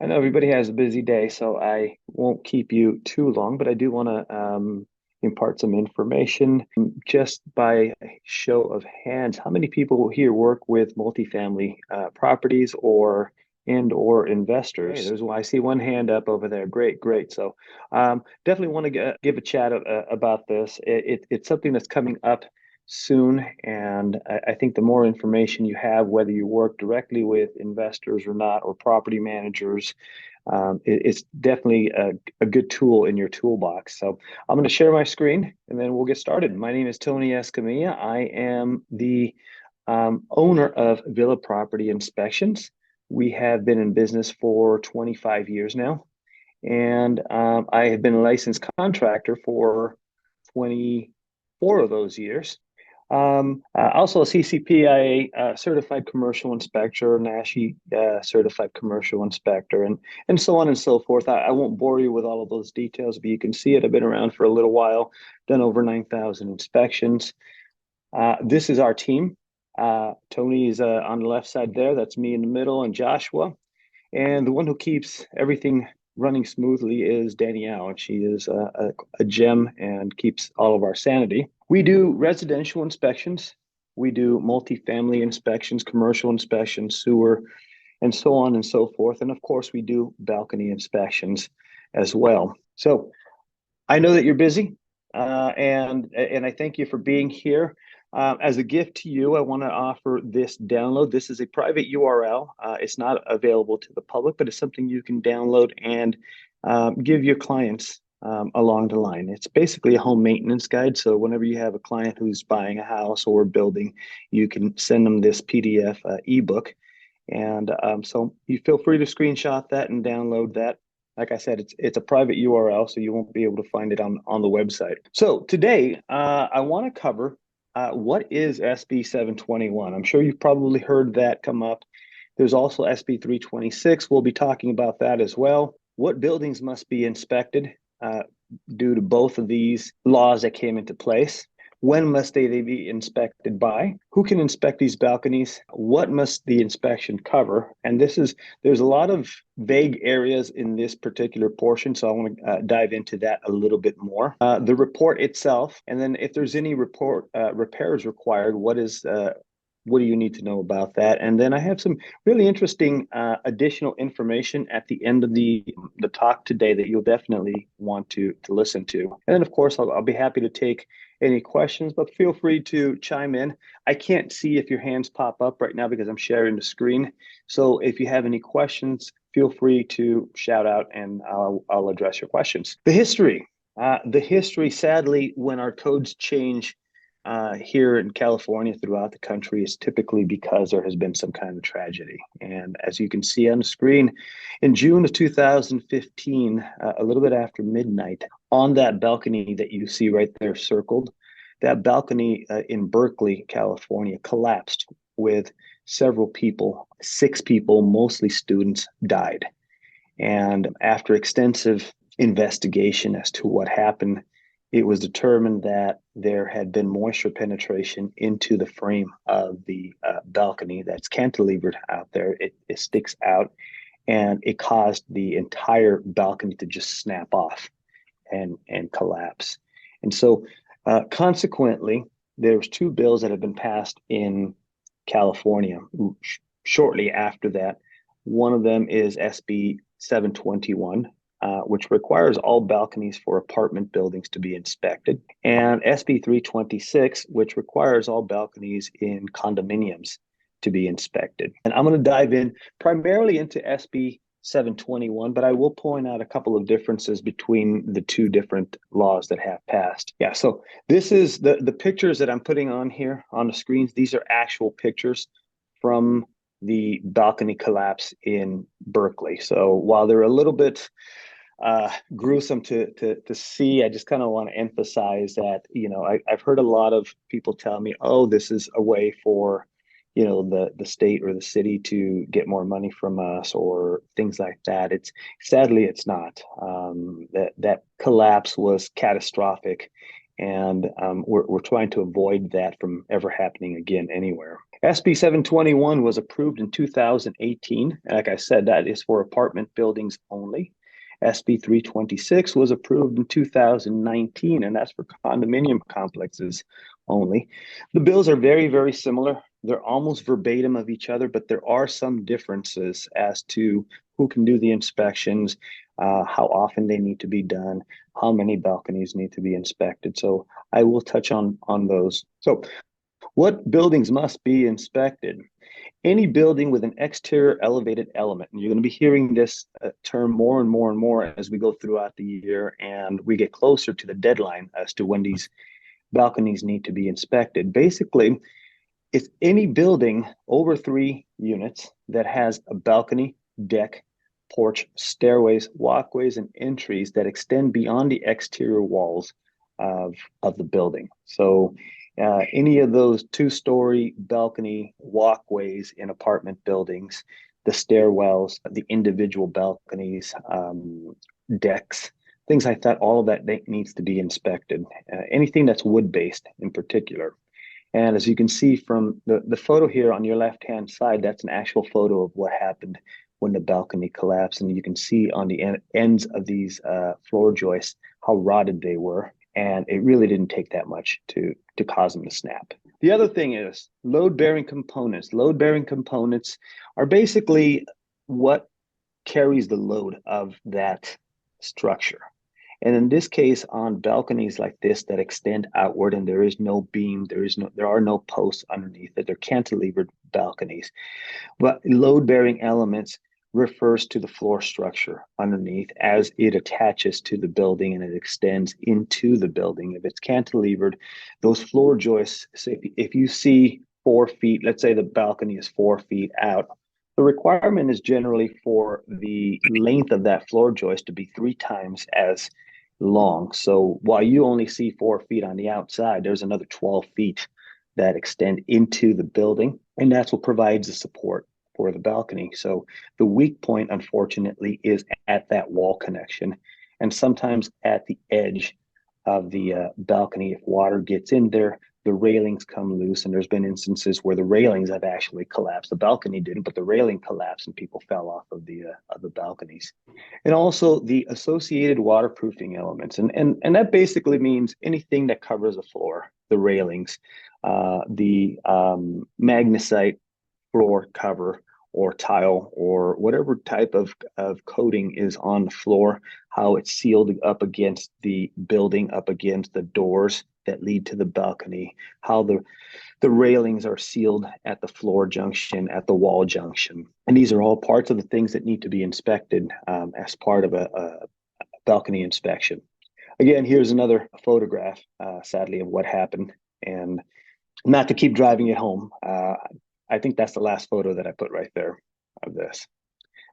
I know everybody has a busy day, so I won't keep you too long, but I do want to impart some information just by a show of hands. How many people here work with multifamily properties or investors? Hey, there's I see one hand up over there. Great, great. So definitely want to give a chat about this. It's something that's coming up soon. And I think the more information you have, whether you work directly with investors or not, or property managers, it's definitely a good tool in your toolbox. So I'm going to share my screen and then we'll get started. My name is Tony Escamilla. I am the owner of Villa Property Inspections. We have been in business for 25 years now, and I have been a licensed contractor for 24 of those years. Also a CCPIA certified commercial inspector, NASHI certified commercial inspector, and so on and so forth. I won't bore you with all of those details, but you can see it. I've been around for a little while, done over 9,000 inspections. This is our team. Tony is on the left side there. That's me in the middle, and Joshua. And the one who keeps everything running smoothly is Danielle, and she is a gem and keeps all of our sanity. We do residential inspections, we do multifamily inspections, commercial inspections, sewer, and so on and so forth. And of course, we do balcony inspections as well. So I know that you're busy, and I thank you for being here. As a gift to you, I want to offer this download. This is a private URL. It's not available to the public, but it's something you can download and give your clients along the line. It's basically a home maintenance guide. So whenever you have a client who's buying a house or building, you can send them this PDF ebook. And so you feel free to screenshot that and download that. Like I said, it's a private URL, so you won't be able to find it on the website. So today, I want to cover what is SB 721. I'm sure you've probably heard that come up. There's also SB 326. We'll be talking about that as well. What buildings must be inspected due to both of these laws that came into place? When must they be inspected by? Who can inspect these balconies? What must the inspection cover? And there's a lot of vague areas in this particular portion, so I want to dive into that a little bit more. The report itself, and then if there's any repairs required, what do you need to know about that? And then I have some really interesting additional information at the end of the talk today that you'll definitely want to listen to. And then, of course, I'll be happy to take any questions, but feel free to chime in. I can't see if your hands pop up right now because I'm sharing the screen. So if you have any questions, feel free to shout out and I'll address your questions. The history. Sadly, when our codes change here in California, throughout the country, is typically because there has been some kind of tragedy. And as you can see on the screen, in June of 2015, a little bit after midnight, on that balcony that you see right there circled, that balcony in Berkeley, California, collapsed with several people. 6 people, mostly students, died. And after extensive investigation as to what happened, it was determined that there had been moisture penetration into the frame of the balcony that's cantilevered out there. It sticks out, and it caused the entire balcony to just snap off and collapse. And so, consequently, there's 2 bills that have been passed in California shortly after that. One of them is SB 721, which requires all balconies for apartment buildings to be inspected, and SB 326, which requires all balconies in condominiums to be inspected. And I'm going to dive in primarily into SB 721, but I will point out a couple of differences between the 2 different laws that have passed. Yeah, so this is the pictures that I'm putting on here on the screens. These are actual pictures from the balcony collapse in Berkeley. So while they're a little bit gruesome to see, I just kind of want to emphasize that, I've heard a lot of people tell me, oh, this is a way for, the state or the city to get more money from us or things like that. Sadly, it's not. That collapse was catastrophic, and we're trying to avoid that from ever happening again anywhere. SB 721 was approved in 2018. Like I said, that is for apartment buildings only. SB 326 was approved in 2019, and that's for condominium complexes only. The bills are very, very similar. They're almost verbatim of each other, but there are some differences as to who can do the inspections, how often they need to be done, how many balconies need to be inspected. So I will touch on those. So what buildings must be inspected? Any building with an exterior elevated element, and you're going to be hearing this term more and more and more as we go throughout the year and we get closer to the deadline as to when these balconies need to be inspected. Basically, it's any building over 3 units that has a balcony, deck, porch, stairways, walkways, and entries that extend beyond the exterior walls of the building. So any of those two-story balcony walkways in apartment buildings, the stairwells, the individual balconies, decks, things like that, all of that needs to be inspected. Anything that's wood-based in particular. And as you can see from the photo here on your left-hand side, that's an actual photo of what happened when the balcony collapsed. And you can see on the ends of these floor joists how rotted they were. And it really didn't take that much to cause them to snap. The other thing is load-bearing components. Load-bearing components are basically what carries the load of that structure. And in this case, on balconies like this that extend outward and there is no beam, there are no posts underneath it, they're cantilevered balconies. But load-bearing elements refers to the floor structure underneath as it attaches to the building and it extends into the building. If it's cantilevered, those floor joists, say if you see 4 feet, let's say the balcony is 4 feet out, the requirement is generally for the length of that floor joist to be 3 times as long. So while you only see 4 feet on the outside, there's another 12 feet that extend into the building, and that's what provides the support for the balcony. So the weak point, unfortunately, is at that wall connection and sometimes at the edge of the balcony. If water gets in there, the railings come loose, and there's been instances where the railings have actually collapsed. The balcony didn't, but the railing collapsed and people fell off of the balconies. And also the associated waterproofing elements, and that basically means anything that covers the floor, the railings, the magnesite floor cover or tile or whatever type of coating is on the floor, how it's sealed up against the building, up against the doors that lead to the balcony, how the railings are sealed at the floor junction, at the wall junction. And these are all parts of the things that need to be inspected as part of a balcony inspection. Again, here's another photograph, sadly, of what happened. And not to keep driving it home, I think that's the last photo that I put right there of this.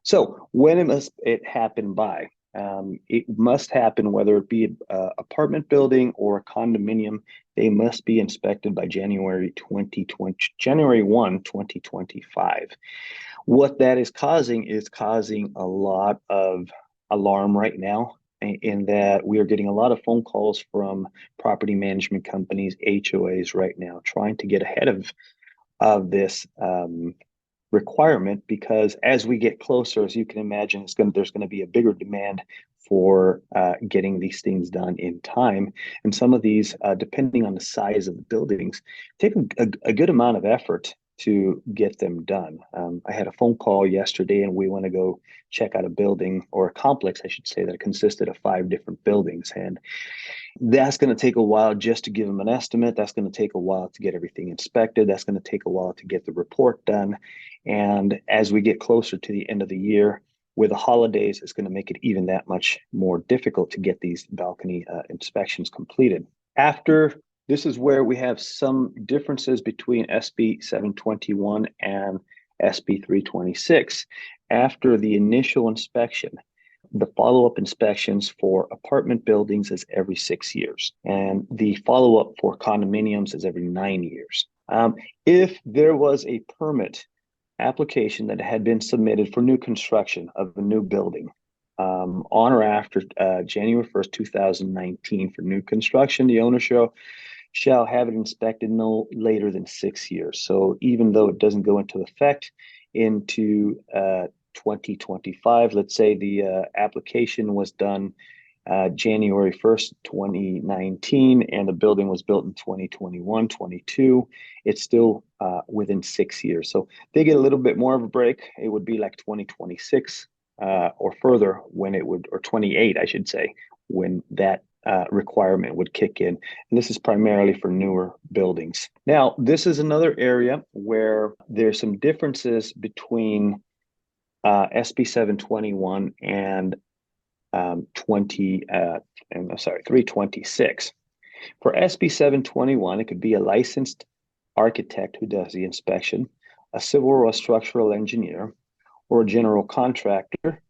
So when must it happen by? It must happen whether it be an apartment building or a condominium. They must be inspected by January 1, 2025. What that is causing a lot of alarm right now, in that we are getting a lot of phone calls from property management companies, HOAs right now, trying to get ahead of this requirement, because as we get closer, as you can imagine, there's going to be a bigger demand for getting these things done in time. And some of these, depending on the size of the buildings, take a good amount of effort to get them done. I had a phone call yesterday, and we want to go check out a building, or a complex, I should say, that consisted of 5 different buildings. And that's going to take a while just to give them an estimate. That's going to take a while to get everything inspected. That's going to take a while to get the report done. And as we get closer to the end of the year, with the holidays, it's going to make it even that much more difficult to get these balcony inspections completed. This is where we have some differences between SB 721 and SB 326. After the initial inspection, the follow-up inspections for apartment buildings is every 6 years, and the follow-up for condominiums is every 9 years. If there was a permit application that had been submitted for new construction of a new building on or after January 1st, 2019 for new construction, the owner shall shall have it inspected no later than 6 years. So even though it doesn't go into effect into 2025, let's say the application was done January 1st, 2019, and the building was built in 2021, 22, it's still within 6 years. So they get a little bit more of a break. It would be like 2026 or further when it would, or 28, I should say, when that requirement would kick in. And this is primarily for newer buildings. Now, this is another area where there's some differences between SB-721 and 326. For SB-721, it could be a licensed architect who does the inspection, a civil or a structural engineer, or a general contractor,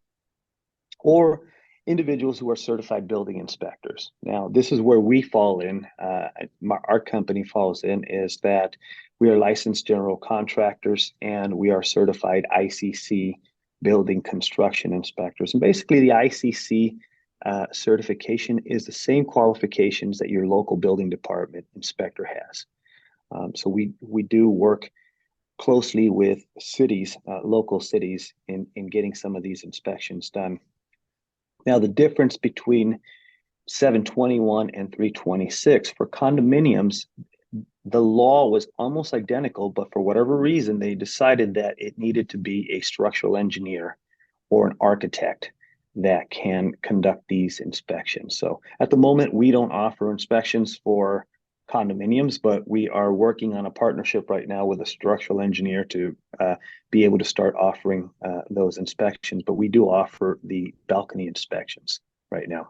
or individuals who are certified building inspectors. Now, this is where we fall in, our company falls in, is that we are licensed general contractors and we are certified ICC building construction inspectors. And basically the ICC certification is the same qualifications that your local building department inspector has. So we do work closely with cities, local cities, in getting some of these inspections done. Now, the difference between 721 and 326 for condominiums, the law was almost identical, but for whatever reason, they decided that it needed to be a structural engineer or an architect that can conduct these inspections. So at the moment, we don't offer inspections for condominiums, but we are working on a partnership right now with a structural engineer to be able to start offering those inspections. But we do offer the balcony inspections right now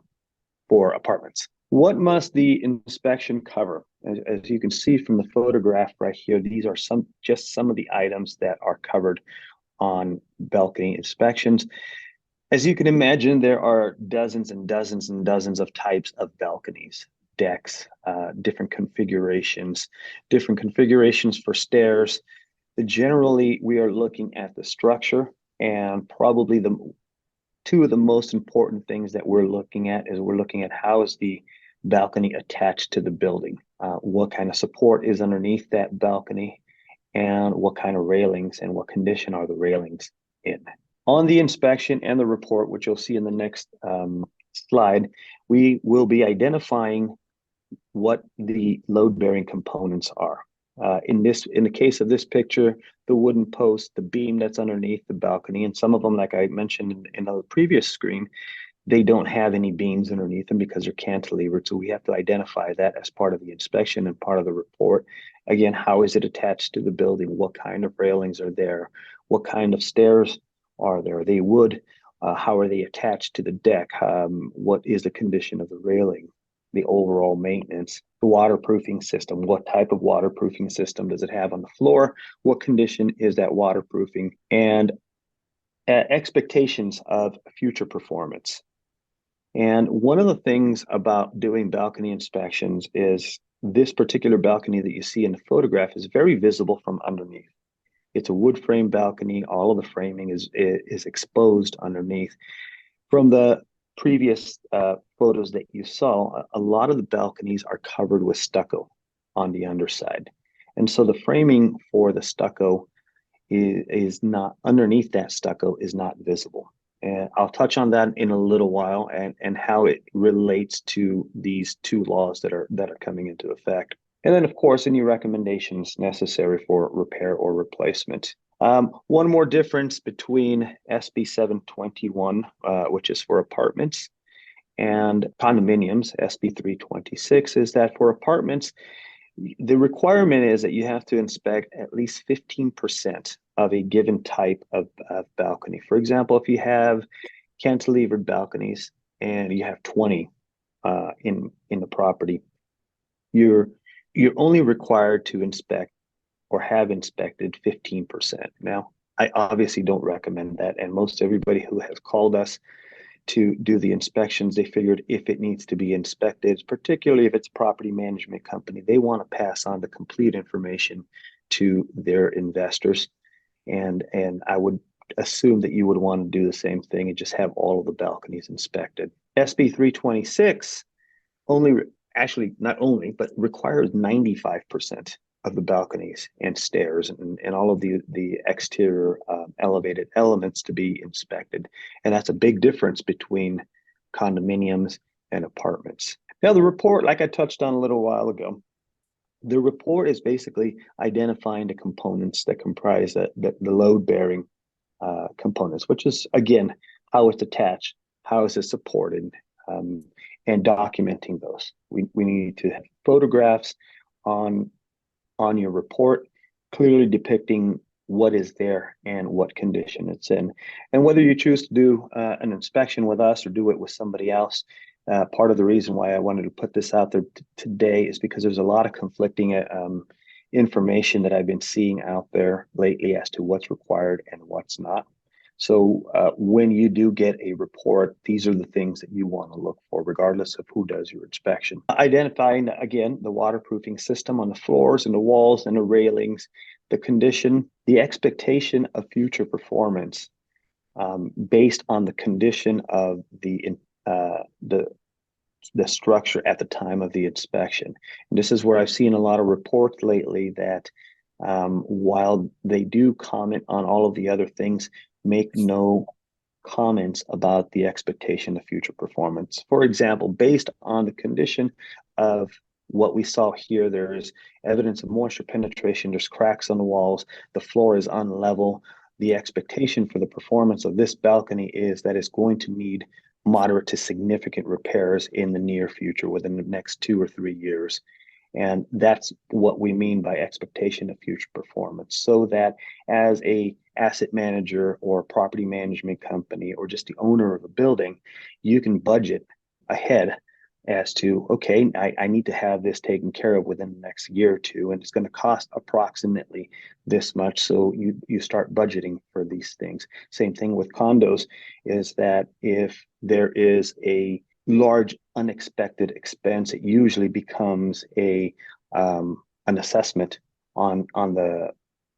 for apartments. What must the inspection cover? As you can see from the photograph right here, these are just some of the items that are covered on balcony inspections. As you can imagine, there are dozens and dozens and dozens of types of balconies, decks, different configurations for stairs. Generally, we are looking at the structure, and probably two of the most important things that we're looking at how is the balcony attached to the building, what kind of support is underneath that balcony, and what kind of railings and what condition are the railings in. On the inspection and the report, which you'll see in the next slide, we will be identifying what the load-bearing components are. In the case of this picture, the wooden post, the beam that's underneath the balcony, and some of them, like I mentioned in the previous screen, they don't have any beams underneath them because they're cantilevered. So we have to identify that as part of the inspection and part of the report. Again, how is it attached to the building? What kind of railings are there? What kind of stairs are there? Are they wood? How are they attached to the deck? What is the condition of the railing? The overall maintenance, the waterproofing system. What type of waterproofing system does it have on the floor? What condition is that waterproofing? And expectations of future performance. And one of the things about doing balcony inspections is this particular balcony that you see in the photograph is very visible from underneath. It's a wood frame balcony. All of the framing is exposed underneath. From the previous photos that you saw, a lot of the balconies are covered with stucco on the underside. And so the framing for the stucco is not, underneath that stucco is not visible. And I'll touch on that in a little while and how it relates to these two laws that are coming into effect. And then, of course, any recommendations necessary for repair or replacement. One more difference between SB 721, which is for apartments, and condominiums, SB 326, is that for apartments, the requirement is that you have to inspect at least 15% of a given type of balcony. For example, if you have cantilevered balconies and you have 20 in the property, you're only required to inspect or have inspected 15%. Now, I obviously don't recommend that, and most everybody who has called us to do the inspections, they figured if it needs to be inspected, particularly if it's a property management company, they want to pass on the complete information to their investors. And I would assume that you would want to do the same thing and just have all of the balconies inspected. SB 326 only actually not only, but requires 95% of the balconies and stairs and all of the exterior elevated elements to be inspected. And that's a big difference between condominiums and apartments. Now, the report, like I touched on a little while ago, the report is basically identifying the components that comprise the load-bearing components, which is, again, how it's attached, how is it supported, and documenting those. We need to have photographs on your report, clearly depicting what is there and what condition it's in. And whether you choose to do an inspection with us or do it with somebody else, part of the reason why I wanted to put this out there today is because there's a lot of conflicting information that I've been seeing out there lately as to what's required and what's not. So when you do get a report, these are the things that you want to look for, regardless of who does your inspection. Identifying, again, the waterproofing system on the floors and the walls and the railings, the condition, the expectation of future performance based on the condition of the structure at the time of the inspection. And this is where I've seen a lot of reports lately that while they do comment on all of the other things, make no comments about the expectation of future performance. For example, based on the condition of what we saw here, there is evidence of moisture penetration, there's cracks on the walls, the floor is unlevel. The expectation for the performance of this balcony is that it's going to need moderate to significant repairs in the near future, within the next 2 or 3 years. And that's what we mean by expectation of future performance, so that as a asset manager or property management company or just the owner of a building, you can budget ahead as to, okay, I need to have this taken care of within the next year or two, and it's going to cost approximately this much. So you start budgeting for these things. Same thing with condos, is that if there is a large unexpected expense, it usually becomes an assessment on the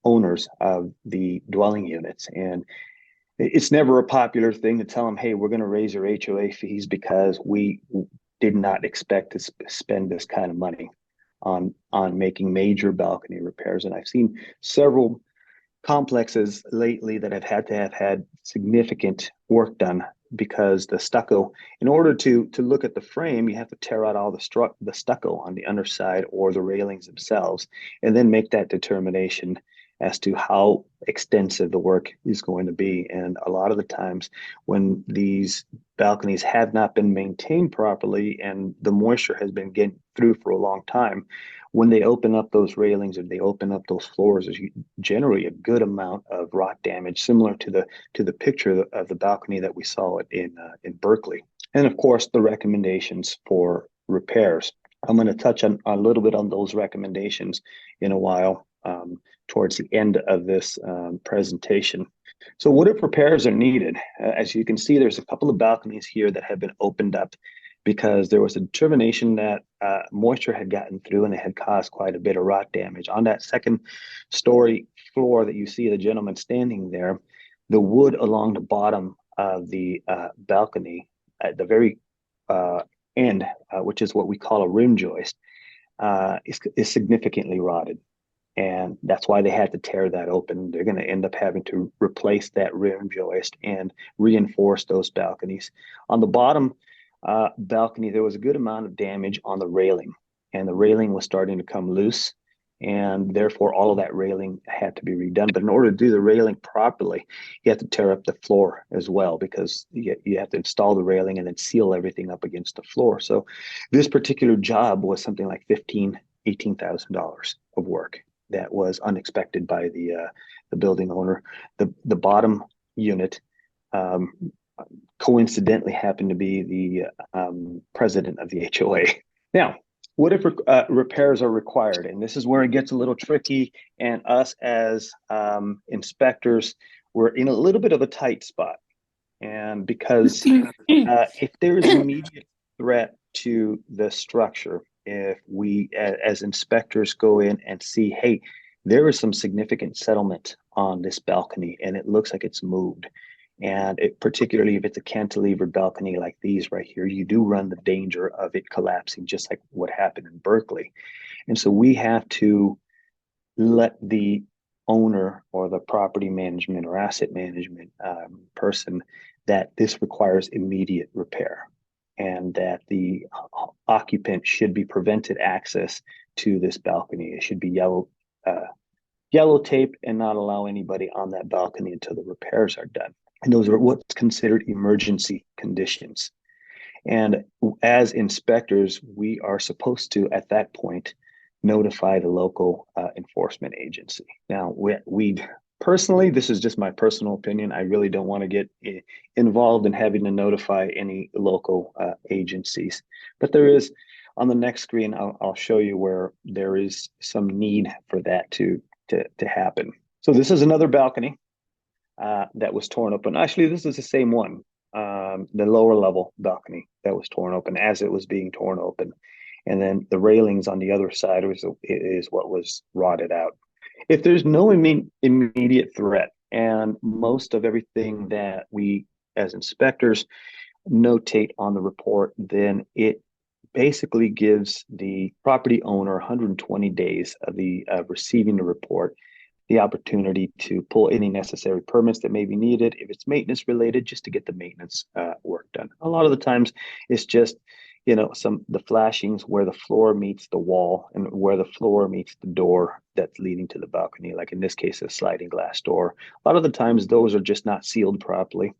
owners of the dwelling units. And it's never a popular thing to tell them, hey, we're going to raise your HOA fees because we did not expect to spend this kind of money on making major balcony repairs. And I've seen several complexes lately that have had significant work done because the stucco, in order to look at the frame, you have to tear out all the stucco on the underside or the railings themselves, and then make that determination as to how extensive the work is going to be. And a lot of the times when these balconies have not been maintained properly and the moisture has been getting through for a long time, when they open up those railings or they open up those floors, there's generally a good amount of rot damage, similar to the picture of the balcony that we saw in Berkeley. And of course, the recommendations for repairs. I'm going to touch on a little bit on those recommendations in a while, towards the end of this presentation. So what if repairs are needed? As you can see, there's a couple of balconies here that have been opened up because there was a determination that moisture had gotten through and it had caused quite a bit of rot damage. On that second story floor that you see the gentleman standing there, the wood along the bottom of the balcony at the very end, which is what we call a rim joist, is significantly rotted. And that's why they had to tear that open. They're going to end up having to replace that rim joist and reinforce those balconies. On the bottom balcony, there was a good amount of damage on the railing, and the railing was starting to come loose, and therefore all of that railing had to be redone. But in order to do the railing properly, you have to tear up the floor as well, because you have to install the railing and then seal everything up against the floor. So this particular job was something like $18,000 of work that was unexpected by the building owner. The bottom unit coincidentally happened to be the president of the HOA. Now, what if repairs are required? And this is where it gets a little tricky, and us as inspectors, we're in a little bit of a tight spot. And because if there is immediate threat to the structure, if we as inspectors go in and see, hey, there is some significant settlement on this balcony and it looks like it's moved, And particularly if it's a cantilevered balcony like these right here, you do run the danger of it collapsing, just like what happened in Berkeley. And so we have to let the owner or the property management or asset management person that this requires immediate repair and that the occupant should be prevented access to this balcony. It should be yellow taped and not allow anybody on that balcony until the repairs are done. And those are what's considered emergency conditions. And as inspectors, we are supposed to, at that point, notify the local enforcement agency. Now, we personally, this is just my personal opinion. I really don't want to get involved in having to notify any local agencies. But there is, on the next screen, I'll show you where there is some need for that to happen. So this is another balcony that was torn open. Actually, this is the same one. The lower level balcony that was torn open as it was being torn open. And then the railings on the other side is what was rotted out. If there's no immediate threat, and most of everything that we as inspectors notate on the report, then it basically gives the property owner 120 days of receiving the report, the opportunity to pull any necessary permits that may be needed. If it's maintenance related, just to get the maintenance work done. A lot of the times it's just, the flashings where the floor meets the wall and where the floor meets the door that's leading to the balcony. Like in this case, a sliding glass door. A lot of the times those are just not sealed properly,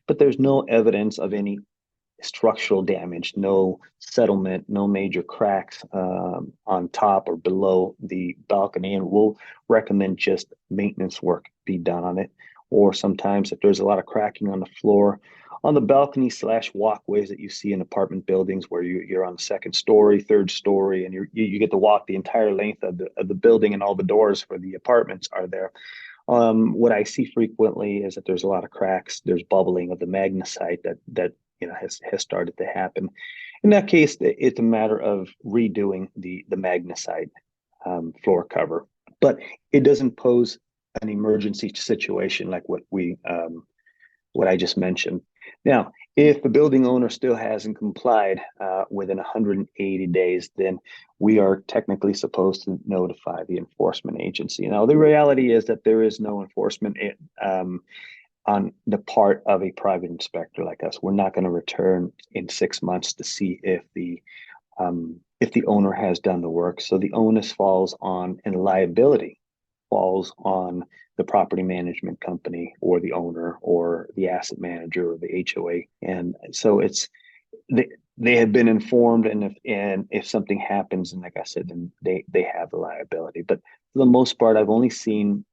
but there's no evidence of any structural damage, no settlement, no major cracks on top or below the balcony. And we'll recommend just maintenance work be done on it. Or sometimes if there's a lot of cracking on the floor, on the balcony / walkways that you see in apartment buildings where you're on the second story, third story, and you get to walk the entire length of the building, and all the doors for the apartments are there. What I see frequently is that there's a lot of cracks. There's bubbling of the magnesite that has started to happen. In that case, it's a matter of redoing the magnesite floor cover, but it doesn't pose an emergency situation like what I just mentioned. Now, if the building owner still hasn't complied within 180 days, then we are technically supposed to notify the enforcement agency. Now, the reality is that there is no enforcement on the part of a private inspector like us. We're not going to return in 6 months to see if the owner has done the work. So the onus falls on, and liability falls on, the property management company or the owner or the asset manager or the HOA. And so they have been informed, and if something happens, and like I said, then they have the liability. But for the most part, I've only seen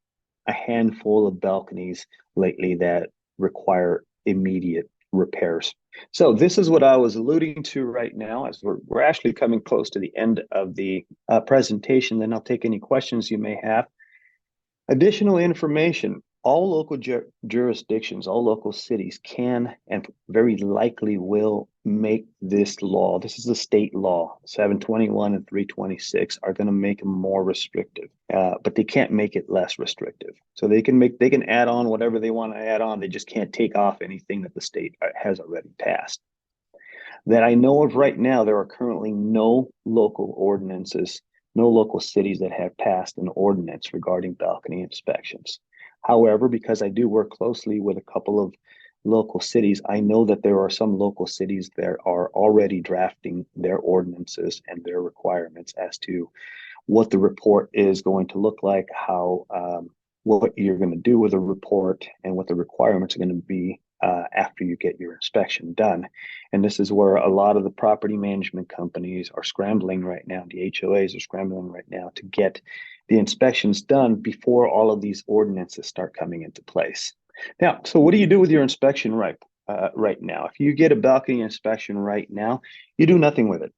a handful of balconies lately that require immediate repairs. So this is what I was alluding to right now, as we're actually coming close to the end of the presentation. Then I'll take any questions you may have. Additional information: all local jurisdictions, all local cities can and very likely will make this law. This is a state law. 721 and 326 are going to make them more restrictive, but they can't make it less restrictive. So they can add on whatever they want to add on. They just can't take off anything that the state has already passed. That I know of right now, there are currently no local ordinances, no local cities that have passed an ordinance regarding balcony inspections. However, because I do work closely with a couple of local cities, I know that there are some local cities that are already drafting their ordinances and their requirements as to what the report is going to look like, how what you're going to do with a report, and what the requirements are going to be after you get your inspection done. And this is where a lot of the property management companies are scrambling right now. The HOAs are scrambling right now to get the inspections done before all of these ordinances start coming into place. Now, so what do you do with your inspection right now? If you get a balcony inspection right now, you do nothing with it.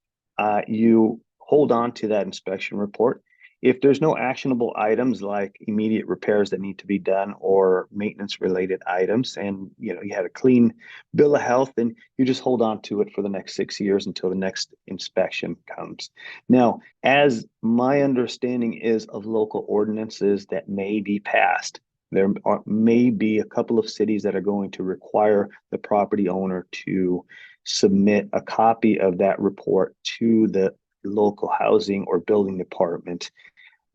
You hold on to that inspection report. If there's no actionable items like immediate repairs that need to be done or maintenance related items, and you had a clean bill of health, then you just hold on to it for the next 6 years until the next inspection comes. Now, as my understanding is of local ordinances that may be passed, may be a couple of cities that are going to require the property owner to submit a copy of that report to the local housing or building department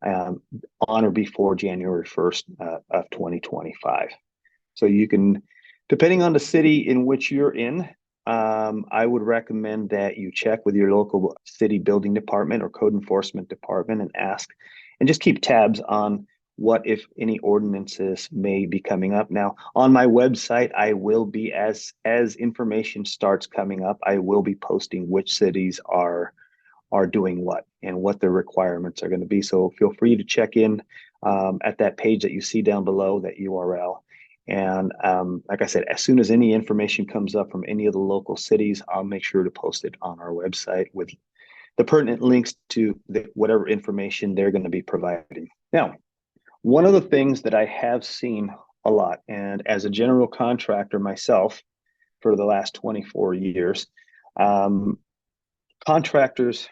um, on or before January 1st of 2025. So you can, depending on the city in which you're in, I would recommend that you check with your local city building department or code enforcement department and ask, and just keep tabs on what, if any, ordinances may be coming up. Now, on my website, I will be, as information starts coming up, I will be posting which cities are doing what and what their requirements are going to be. So feel free to check in at that page that you see down below, that URL. And like I said, as soon as any information comes up from any of the local cities, I'll make sure to post it on our website with the pertinent links to whatever information they're going to be providing. Now, one of the things that I have seen a lot, and as a general contractor myself for the last 24 years, contractors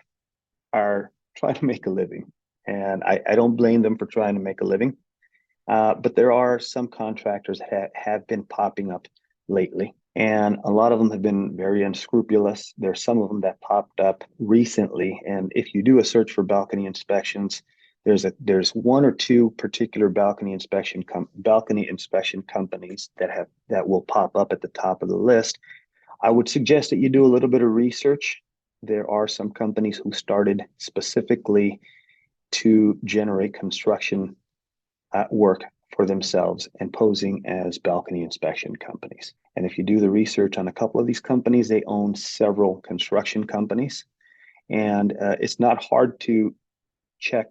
are trying to make a living. And I don't blame them for trying to make a living. But there are some contractors that have been popping up lately. And a lot of them have been very unscrupulous. There's some of them that popped up recently. And if you do a search for balcony inspections, there's one or two particular balcony inspection companies that will pop up at the top of the list. I would suggest that you do a little bit of research. There are some companies who started specifically to generate construction work for themselves and posing as balcony inspection companies. And if you do the research on a couple of these companies, they own several construction companies. And it's not hard to check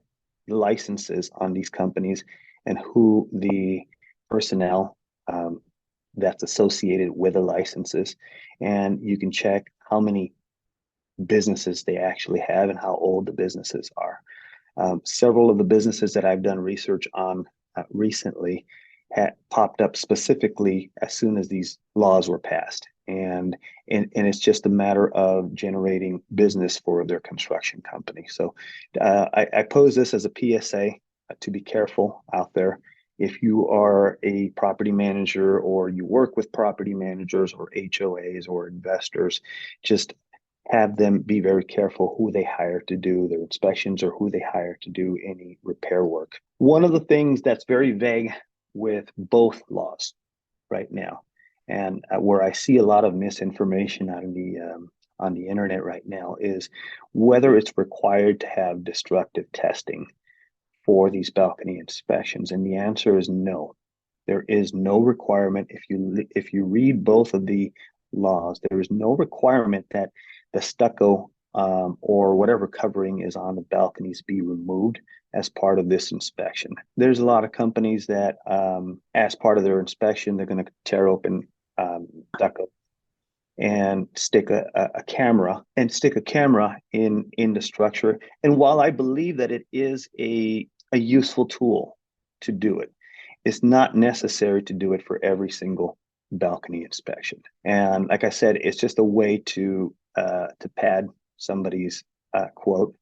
the licenses on these companies and who the personnel that's associated with the licenses. And you can check how many businesses they actually have and how old the businesses are. Several of the businesses that I've done research on recently had popped up specifically as soon as these laws were passed. And it's just a matter of generating business for their construction company. So I pose this as a PSA to be careful out there. If you are a property manager or you work with property managers or HOAs or investors, just have them be very careful who they hire to do their inspections or who they hire to do any repair work. One of the things that's very vague with both laws right now, and where I see a lot of misinformation on the internet right now, is whether it's required to have destructive testing for these balcony inspections. And the answer is no. There is no requirement. If you read both of the laws, there is no requirement that the stucco or whatever covering is on the balconies be removed as part of this inspection. There's a lot of companies that, as part of their inspection, they're going to tear open stucco and stick a camera in the structure. And while I believe that it is a useful tool to do it, it's not necessary to do it for every single balcony inspection. And like I said, it's just a way to pad somebody's quote,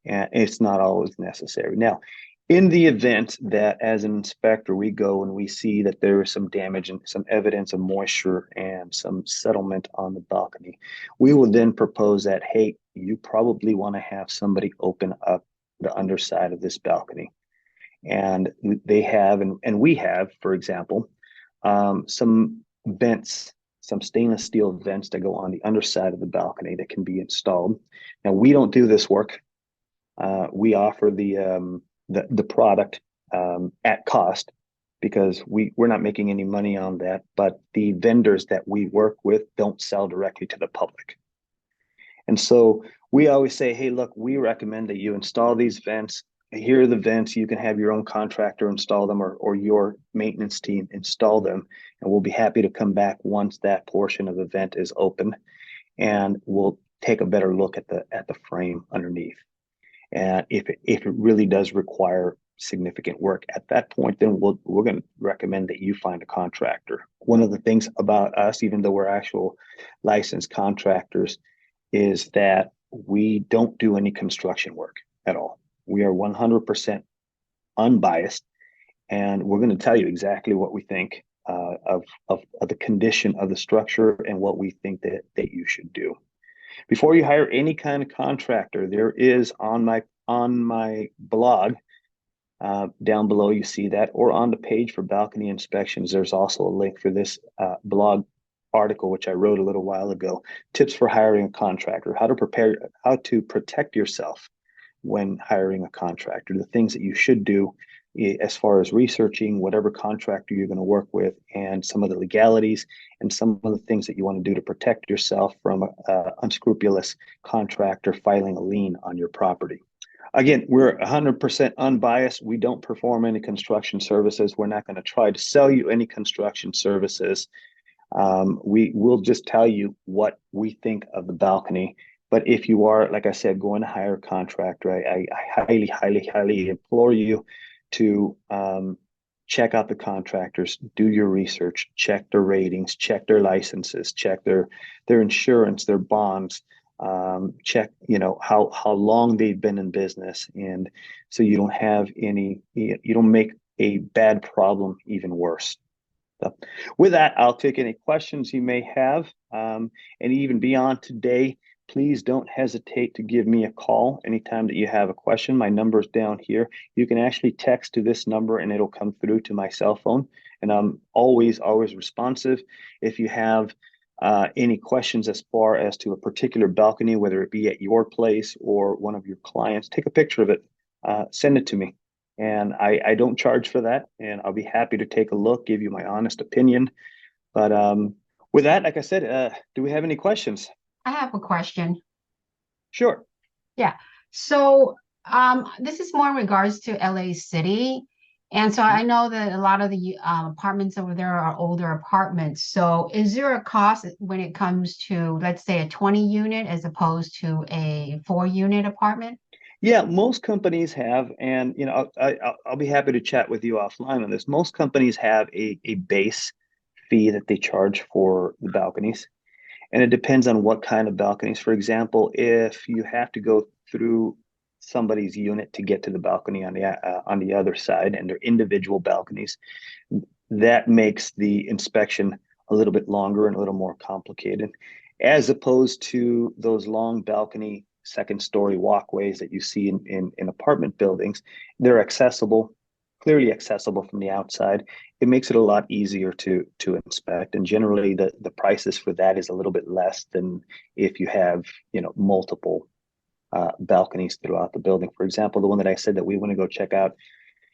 and it's not always necessary. Now, in the event that as an inspector we go and we see that there is some damage and some evidence of moisture and some settlement on the balcony, we will then propose that, hey, you probably want to have somebody open up the underside of this balcony. And they have, and we have, for example, some vents, some stainless steel vents that go on the underside of the balcony that can be installed. Now, we don't do this work. We offer the product at cost because we're not making any money on that, but the vendors that we work with don't sell directly to the public. And so we always say, hey, look, we recommend that you install these vents. Here are the vents. You can have your own contractor install them, or your maintenance team install them. And we'll be happy to come back once that portion of the vent is open, and we'll take a better look at the frame underneath. And if it really does require significant work at that point, then we're going to recommend that you find a contractor. One of the things about us, even though we're actual licensed contractors, is that we don't do any construction work at all. We are 100% unbiased, and we're going to tell you exactly what we think of the condition of the structure and what we think that you should do. Before you hire any kind of contractor, there is on my blog, down below you see that, or on the page for balcony inspections, there's also a link for this blog article which I wrote a little while ago. Tips for hiring a contractor, how to protect yourself when hiring a contractor, the things that you should do as far as researching whatever contractor you're going to work with, and some of the legalities and some of the things that you want to do to protect yourself from an unscrupulous contractor filing a lien on your property. Again, we're 100% unbiased. We don't perform any construction services. We're not going to try to sell you any construction services. We will just tell you what we think of the balcony. But if you are, like I said, going to hire a contractor, I highly, highly, highly implore you to check out the contractors, do your research, check their ratings, check their licenses, check their insurance, their bonds, check, how long they've been in business. And so you don't have you don't make a bad problem even worse. So with that, I'll take any questions you may have. And even beyond today, please don't hesitate to give me a call anytime that you have a question. My number's down here. You can actually text to this number and it'll come through to my cell phone. And I'm always responsive. If you have any questions as far as to a particular balcony, whether it be at your place or one of your clients, take a picture of it, send it to me. And I don't charge for that. And I'll be happy to take a look, give you my honest opinion. But with that, like I said, do we have any questions? I have a question. Sure. Yeah. So this is more in regards to LA City. And so I know that a lot of the apartments over there are older apartments. So is there a cost when it comes to, let's say, a 20 unit as opposed to a 4-unit apartment? Yeah, most companies have, and I'll be happy to chat with you offline on this. Most companies have a base fee that they charge for the balconies. And it depends on what kind of balconies. For example, if you have to go through somebody's unit to get to the balcony on the other side, and they're individual balconies, that makes the inspection a little bit longer and a little more complicated, as opposed to those long balcony second-story walkways that you see in apartment buildings. They're accessible, clearly accessible from the outside. It makes it a lot easier to inspect, and generally the prices for that is a little bit less than if you have multiple balconies throughout the building. For example, the one that I said that we want to go check out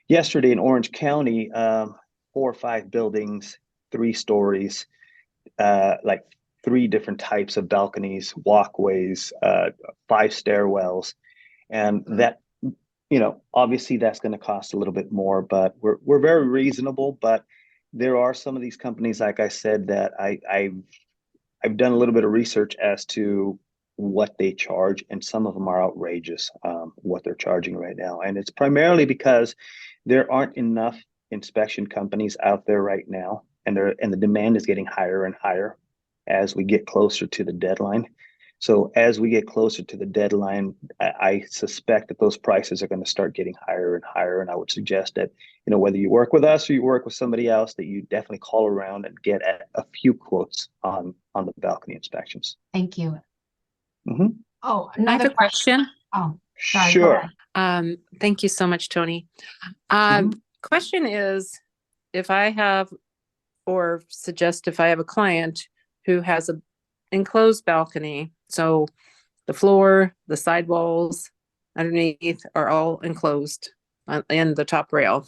yesterday in Orange County, 4 or 5 buildings, 3 stories, like 3 different types of balconies, walkways, 5 stairwells, and that, obviously that's going to cost a little bit more, but we're very reasonable. But there are some of these companies, like I said, that I've done a little bit of research as to what they charge, and some of them are outrageous, what they're charging right now. And it's primarily because there aren't enough inspection companies out there right now, and the demand is getting higher and higher as we get closer to the deadline. So as we get closer to the deadline, I suspect that those prices are going to start getting higher and higher. And I would suggest that, whether you work with us or you work with somebody else, that you definitely call around and get a few quotes on the balcony inspections. Thank you. Mm-hmm. Oh, I have a question. Oh, sorry. Sure. Thank you so much, Tony. Question is, if I have a client who has a enclosed balcony, so the floor, the sidewalls underneath are all enclosed in the top rail,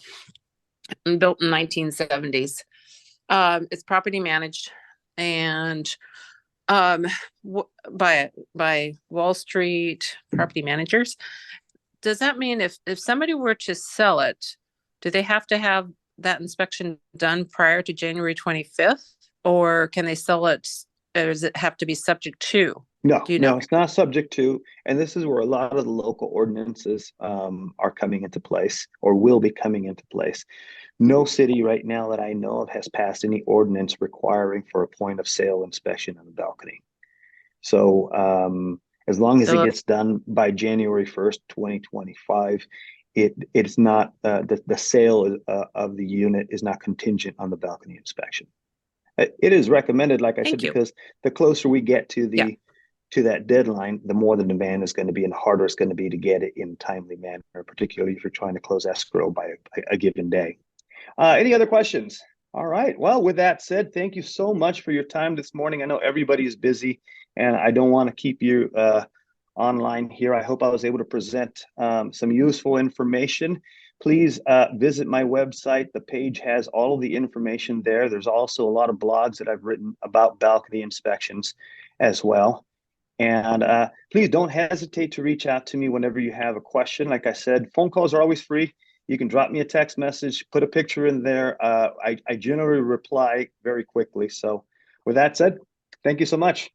built in 1970s. It's property managed and by Wall Street property managers. Does that mean if somebody were to sell it, do they have to have that inspection done prior to January 25th, or can they sell it, or does it have to be subject to? No, Do you know? no, it's not subject to. And this is where a lot of the local ordinances are coming into place, or will be coming into place. No city right now that I know of has passed any ordinance requiring for a point of sale inspection on the balcony. So as long as it gets done by January 1st, 2025, it's not the sale of the unit is not contingent on the balcony inspection. It is recommended, like I said, Thank you. because the closer we get to Yeah. to that deadline, the more the demand is going to be and the harder it's going to be to get it in a timely manner, particularly if you're trying to close escrow by a given day. Any other questions? All right. Well, with that said, thank you so much for your time this morning. I know everybody is busy, and I don't want to keep you online here. I hope I was able to present some useful information. Please visit my website. The page has all of the information there. There's also a lot of blogs that I've written about balcony inspections as well. And please don't hesitate to reach out to me whenever you have a question. Like I said, phone calls are always free. You can drop me a text message, put a picture in there. I generally reply very quickly. So with that said, thank you so much.